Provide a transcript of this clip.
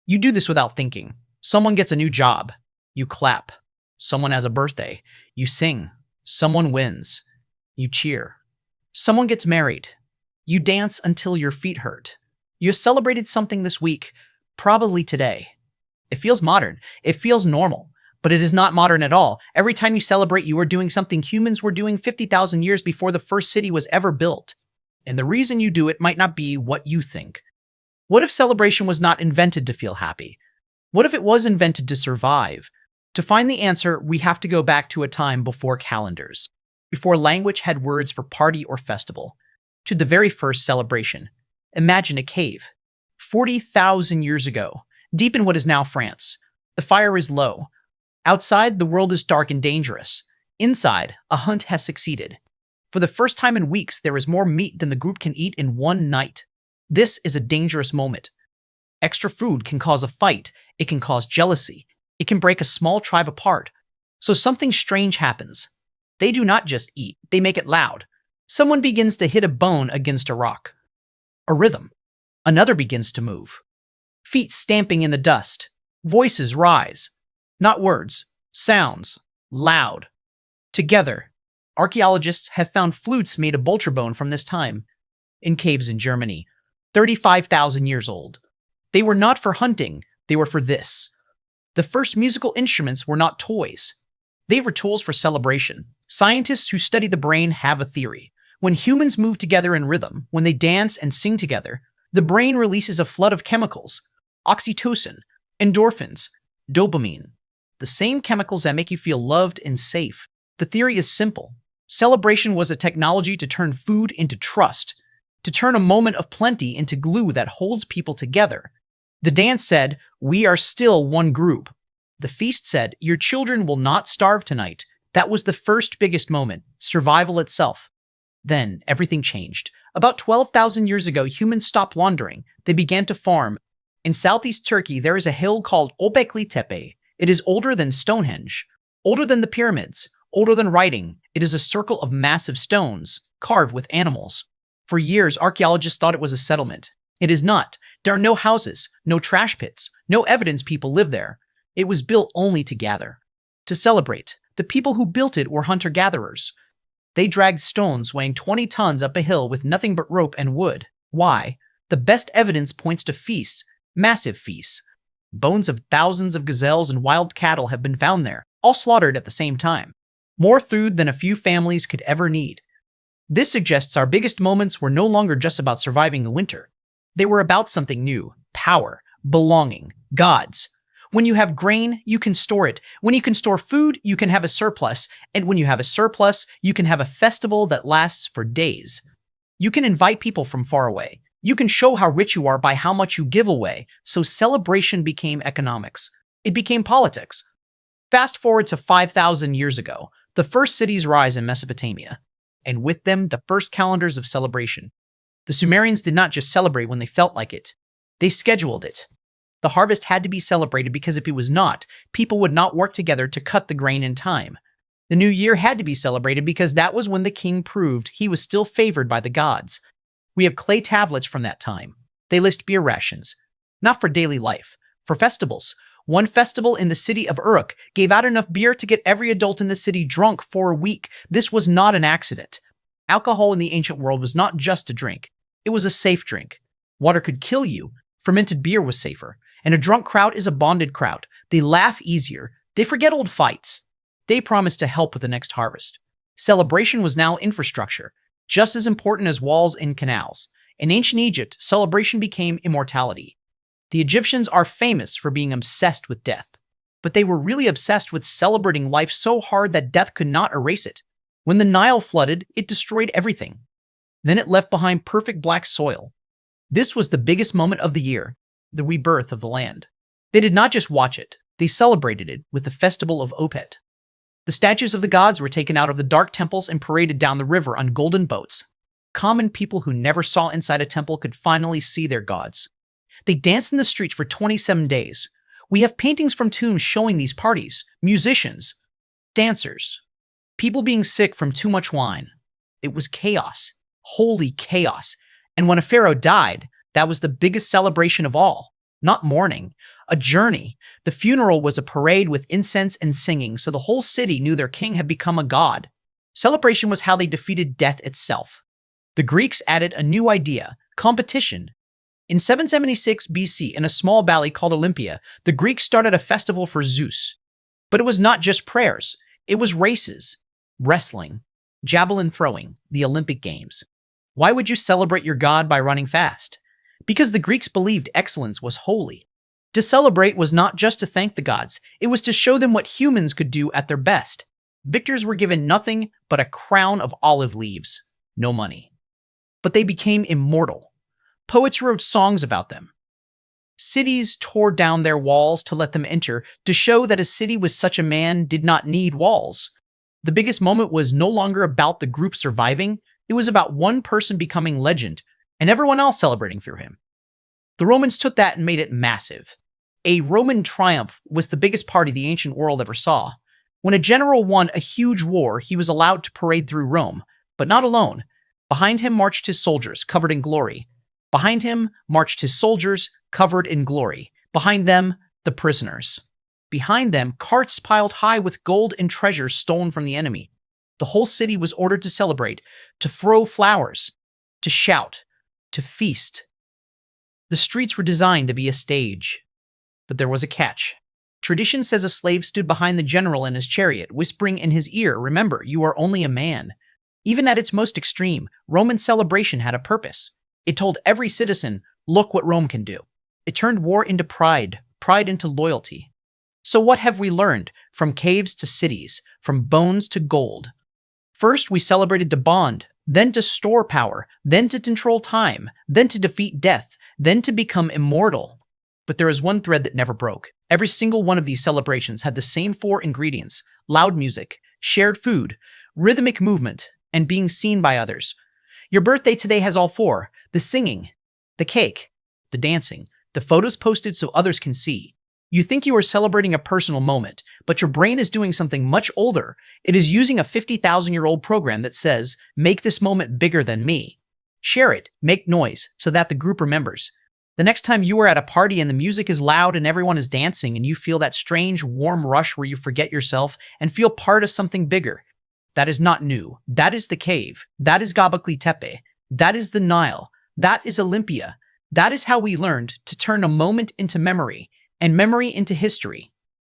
You do this without thinking. Someone gets a new job. You clap. Someone has a birthday. You sing. Someone wins. You cheer. Someone gets married. You dance until your feet hurt. You celebrated something this week, probably today. It feels modern. It feels normal. But it is not modern at all. Every time you celebrate, you are doing something humans were doing 50,000 years before the first city was ever built. And the reason you do it might not be what you think. What if celebration was not invented to feel happy? What if it was invented to survive? To find the answer, we have to go back to a time before calendars, before language had words for party or festival, to the very first celebration. Imagine a cave. 40,000 years ago, deep in what is now France. The fire is low. Outside, the world is dark and dangerous. Inside, a hunt has succeeded. For the first time in weeks, there is more meat than the group can eat in one night. This is a dangerous moment. Extra food can cause a fight. It can cause jealousy. It can break a small tribe apart. So something strange happens. They do not just eat, they make it loud. Someone begins to hit a bone against a rock. A rhythm. Another begins to move. Feet stamping in the dust. Voices rise. Not words, sounds, loud. Together, archaeologists have found flutes made of vulture bone from this time, in caves in Germany, 35,000 years old. They were not for hunting, they were for this. The first musical instruments were not toys. They were tools for celebration. Scientists who study the brain have a theory. When humans move together in rhythm, when they dance and sing together, the brain releases a flood of chemicals, oxytocin, endorphins, dopamine, the same chemicals that make you feel loved and safe. The theory is simple. Celebration was a technology to turn food into trust, to turn a moment of plenty into glue that holds people together. The dance said, "We are still one group." The feast said, "Your children will not starve tonight." That was the first biggest moment, survival itself. Then everything changed. About 12,000 years ago, humans stopped wandering. They began to farm. In southeast Turkey, there is a hill called Gobekli Tepe. It is older than Stonehenge, older than the pyramids, older than writing. It is a circle of massive stones, carved with animals. For years, archaeologists thought it was a settlement. It is not. There are no houses, no trash pits, no evidence people live there. It was built only to gather, to celebrate. The people who built it were hunter-gatherers. They dragged stones weighing 20 tons up a hill with nothing but rope and wood. Why? The best evidence points to feasts, massive feasts. Bones of thousands of gazelles and wild cattle have been found there, all slaughtered at the same time. More food than a few families could ever need. This suggests our biggest moments were no longer just about surviving the winter. They were about something new: power, belonging, gods. When you have grain, you can store it. When you can store food, you can have a surplus. And when you have a surplus, you can have a festival that lasts for days. You can invite people from far away. You can show how rich you are by how much you give away. So celebration became economics. It became politics. Fast forward to 5,000 years ago, the first cities rise in Mesopotamia, and with them the first calendars of celebration. The Sumerians did not just celebrate when they felt like it. They scheduled it. The harvest had to be celebrated because if it was not, people would not work together to cut the grain in time. The new year had to be celebrated because that was when the king proved he was still favored by the gods. We have clay tablets from that time. They list beer rations, not for daily life, for festivals. One festival in the city of Uruk gave out enough beer to get every adult in the city drunk for a week. This was not an accident. Alcohol in the ancient world was not just a drink. It was a safe drink. Water could kill you. Fermented beer was safer. And a drunk crowd is a bonded crowd. They laugh easier. They forget old fights. They promise to help with the next harvest. Celebration was now infrastructure, just as important as walls and canals. In ancient Egypt, celebration became immortality. The Egyptians are famous for being obsessed with death, but they were really obsessed with celebrating life so hard that death could not erase it. When the Nile flooded, it destroyed everything. Then it left behind perfect black soil. This was the biggest moment of the year, the rebirth of the land. They did not just watch it, they celebrated it with the festival of Opet. The statues of the gods were taken out of the dark temples and paraded down the river on golden boats. Common people who never saw inside a temple could finally see their gods. They danced in the streets for 27 days. We have paintings from tombs showing these parties, musicians, dancers, people being sick from too much wine. It was chaos, holy chaos. And when a pharaoh died, that was the biggest celebration of all. not mourning, a journey. The funeral was a parade with incense and singing, so the whole city knew their king had become a god. Celebration was how they defeated death itself. The Greeks added a new idea, competition. In 776 BC, in a small valley called Olympia, the Greeks started a festival for Zeus. But it was not just prayers, it was races, wrestling, javelin throwing, the Olympic Games. Why would you celebrate your god by running fast? Because the Greeks believed excellence was holy. To celebrate was not just to thank the gods, it was to show them what humans could do at their best. Victors were given nothing but a crown of olive leaves, no money. But they became immortal. Poets wrote songs about them. Cities tore down their walls to let them enter, to show that a city with such a man did not need walls. The biggest moment was no longer about the group surviving, it was about one person becoming legend, and everyone else celebrating through him. The Romans took that and made it massive. A Roman triumph was the biggest party the ancient world ever saw. When a general won a huge war, he was allowed to parade through Rome, but not alone. Behind him marched his soldiers, covered in glory. Behind him marched his soldiers, covered in glory. Behind them, the prisoners. Behind them, carts piled high with gold and treasures stolen from the enemy. The whole city was ordered to celebrate, to throw flowers, to shout, to feast. The streets were designed to be a stage. But there was a catch. Tradition says a slave stood behind the general in his chariot, whispering in his ear, "Remember, you are only a man." Even at its most extreme, Roman celebration had a purpose. It told every citizen, look what Rome can do. It turned war into pride, pride into loyalty. So what have we learned? From caves to cities, from bones to gold. First, we celebrated to bond, then to store power, then to control time, then to defeat death, then to become immortal. But there is one thread that never broke. Every single one of these celebrations had the same 4 ingredients: loud music, shared food, rhythmic movement, and being seen by others. Your birthday today has all 4: the singing, the cake, the dancing, the photos posted so others can see. You think you are celebrating a personal moment, but your brain is doing something much older. It is using a 50,000-year-old program that says, make this moment bigger than me. Share it, make noise, so that the group remembers. The next time you are at a party and the music is loud and everyone is dancing and you feel that strange, warm rush where you forget yourself and feel part of something bigger, that is not new. That is the cave. That is Gobekli Tepe. That is the Nile. That is Olympia. That is how we learned to turn a moment into memory and memory into history.